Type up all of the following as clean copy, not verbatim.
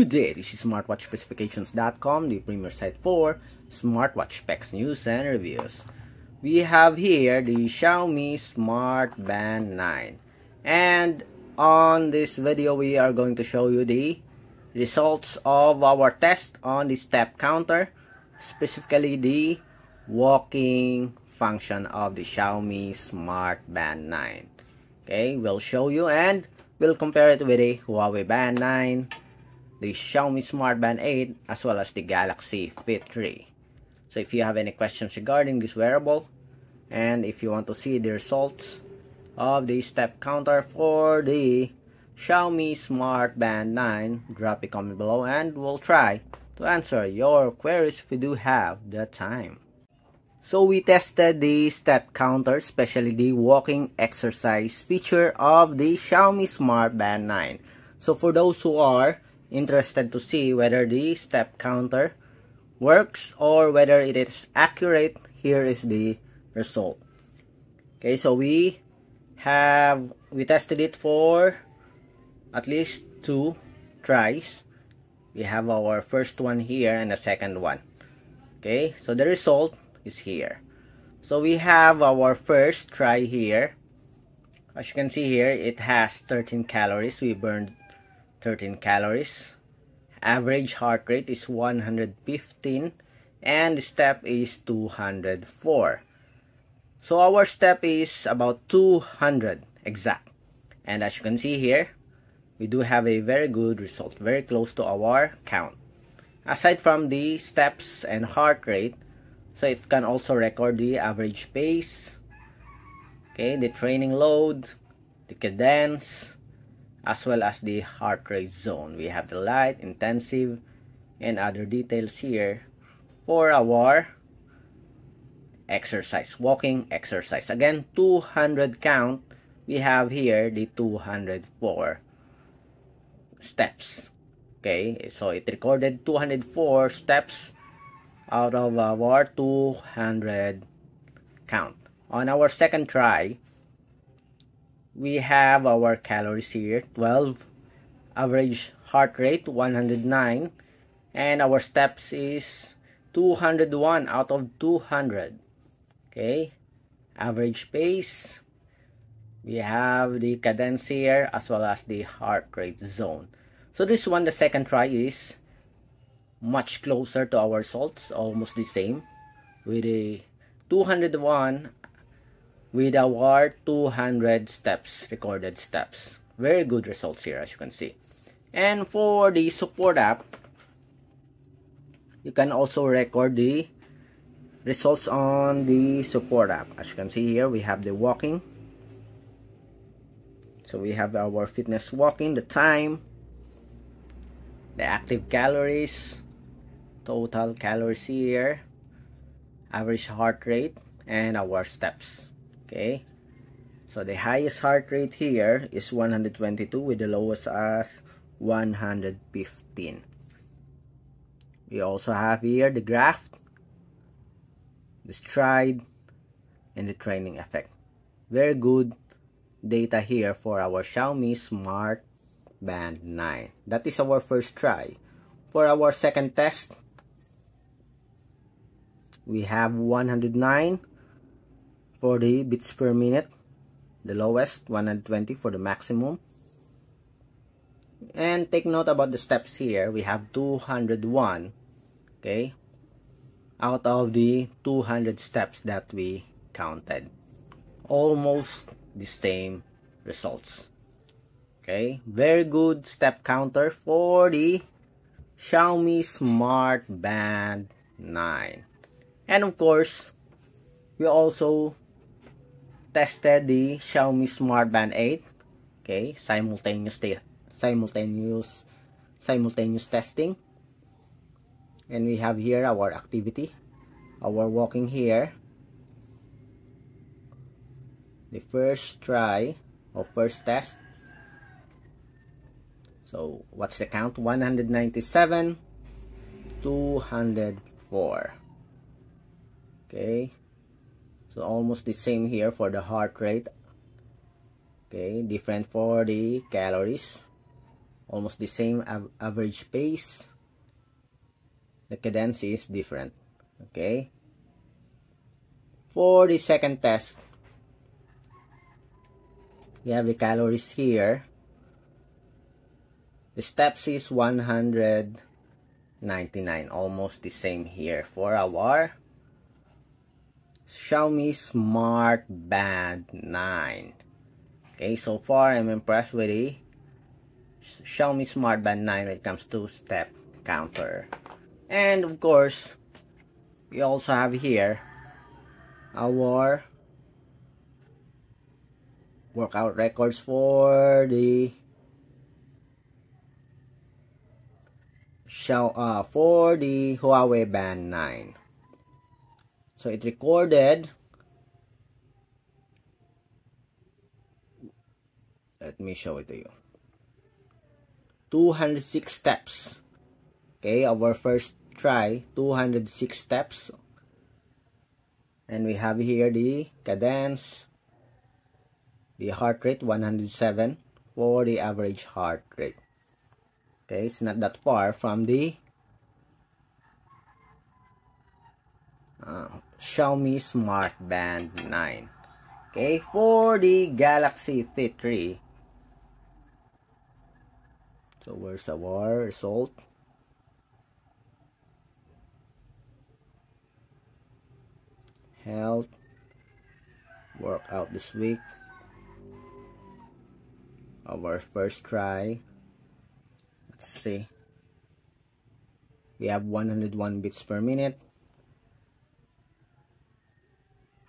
Good day, this is smartwatchspecifications.com, the premier site for smartwatch specs, news, and reviews. We have here the Xiaomi Smart Band 9. And on this video, we are going to show you the results of our test on the step counter, specifically the walking function of the Xiaomi Smart Band 9. Okay, we'll show you and we'll compare it with the Huawei Band 9, the Xiaomi Smart Band 8, as well as the Galaxy Fit 3. So if you have any questions regarding this wearable, and if you want to see the results of the step counter for the Xiaomi Smart Band 9, drop a comment below and we'll try to answer your queries if you do have the time. So we tested the step counter, especially the walking exercise feature of the Xiaomi Smart Band 9. So for those who are interested to see whether the step counter works or whether it is accurate, here is the result. Okay, so we tested it for at least 2 tries. We have our first one here and the second one. Okay, so the result is here. So we have our first try here. As you can see here, it has 13 calories. We burned 13 calories. Average heart rate is 115 and the step is 204. So our step is about 200 exact. And as you can see here, we do have a very good result, very close to our count. Aside from the steps and heart rate, so it can also record the average pace, okay, the training load, the cadence, as well as the heart rate zone. We have the light, intensive, and other details here for our exercise, walking exercise. Again, 200 count. We have here the 204 steps. Okay, so it recorded 204 steps out of our 200 count. On our second try, we have our calories here, 12, average heart rate 109, and our steps is 201 out of 200. Okay, average pace, we have the cadence here as well as the heart rate zone. So this one, the second try, is much closer to our results, almost the same, with a 201 with our 200 steps, recorded steps. Very good results here, as you can see. And for the support app, you can also record the results on the support app. As you can see here, we have the walking. So we have our fitness walking, the time, the active calories, total calories here, average heart rate, and our steps. Okay, so the highest heart rate here is 122 with the lowest as 115. We also have here the graph, the stride, and the training effect. Very good data here for our Xiaomi Smart Band 9. That is our first try. For our second test, we have 109 for the beats per minute, the lowest, 120 for the maximum. And take note about the steps here. We have 201, okay, out of the 200 steps that we counted. Almost the same results. Okay, very good step counter for the Xiaomi Smart Band 9. And of course, we also tested the Xiaomi Smart Band 8. Okay, simultaneous testing. And we have here our activity, our walking here, the first try or first test. So what's the count? 197, 204. Okay, so almost the same here for the heart rate. Okay, different for the calories. almost the same average pace. The cadence is different. Okay. For the second test, we have the calories here. The steps is 199, almost the same here for our Xiaomi Smart Band 9. Okay, so far I'm impressed with the Xiaomi Smart Band 9 when it comes to step counter. And of course, we also have here our workout records for the Huawei Band 9. So it recorded, let me show it to you, 206 steps. Okay, our first try, 206 steps. And we have here the cadence, the heart rate 107 for the average heart rate. Okay, it's not that far from the Xiaomi Smart Band 9. Okay, for the Galaxy Fit 3. So where's our result? Health, workout this week, our first try. Let's see, we have 101 beats per minute.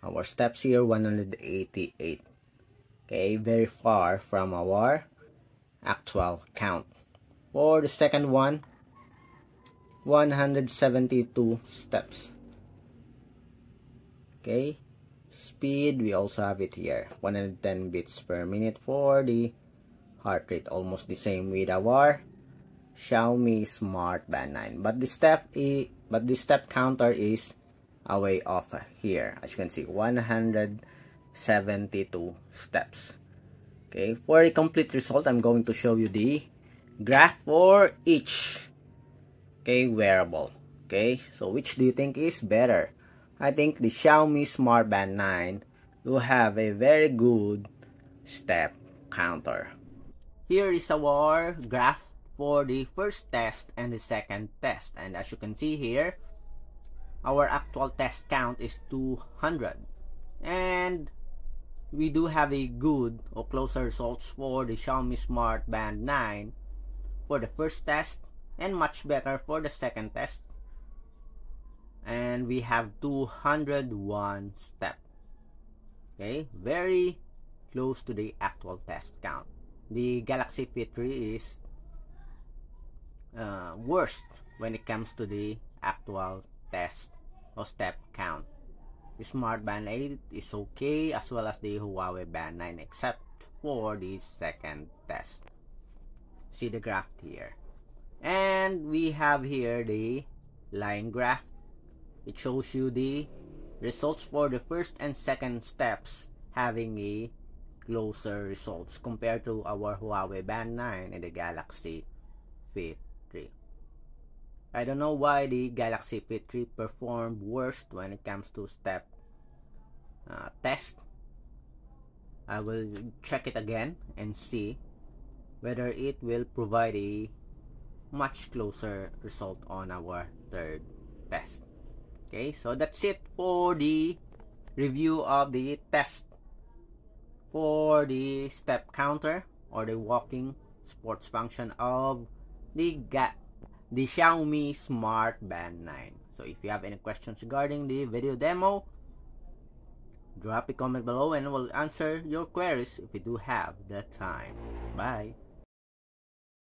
Our steps here 188. Okay, very far from our actual count. For the second one, 172 steps. Okay, speed, we also have it here, 110 beats per minute for the heart rate, almost the same with our Xiaomi Smart Band 9. But the step counter is away off here. As you can see, 172 steps. Okay, for a complete result, I'm going to show you the graph for each wearable. Okay, so which do you think is better? I think the Xiaomi Smart Band 9 will have a very good step counter. Here is our graph for the first test and the second test. And as you can see here, our actual test count is 200. And we do have a good or closer results for the Xiaomi Smart Band 9 for the first test and much better for the second test. And we have 201 steps. Okay, very close to the actual test count. The Galaxy Fit 3 is worst when it comes to the actual test or step count. The Smart Band 8 is okay, as well as the Huawei Band 9, except for the second test. See the graph here. And we have here the line graph. It shows you the results for the first and second steps having a closer results compared to our Huawei Band 9 and the Galaxy Fit 3. I don't know why the Galaxy Fit 3 performed worst when it comes to step test. I will check it again and see whether it will provide a much closer result on our third test. Okay, so that's it for the review of the test for the step counter or the walking sports function of the Xiaomi Smart Band 9. So if you have any questions regarding the video demo, drop a comment below and we'll answer your queries if we do have the time. Bye.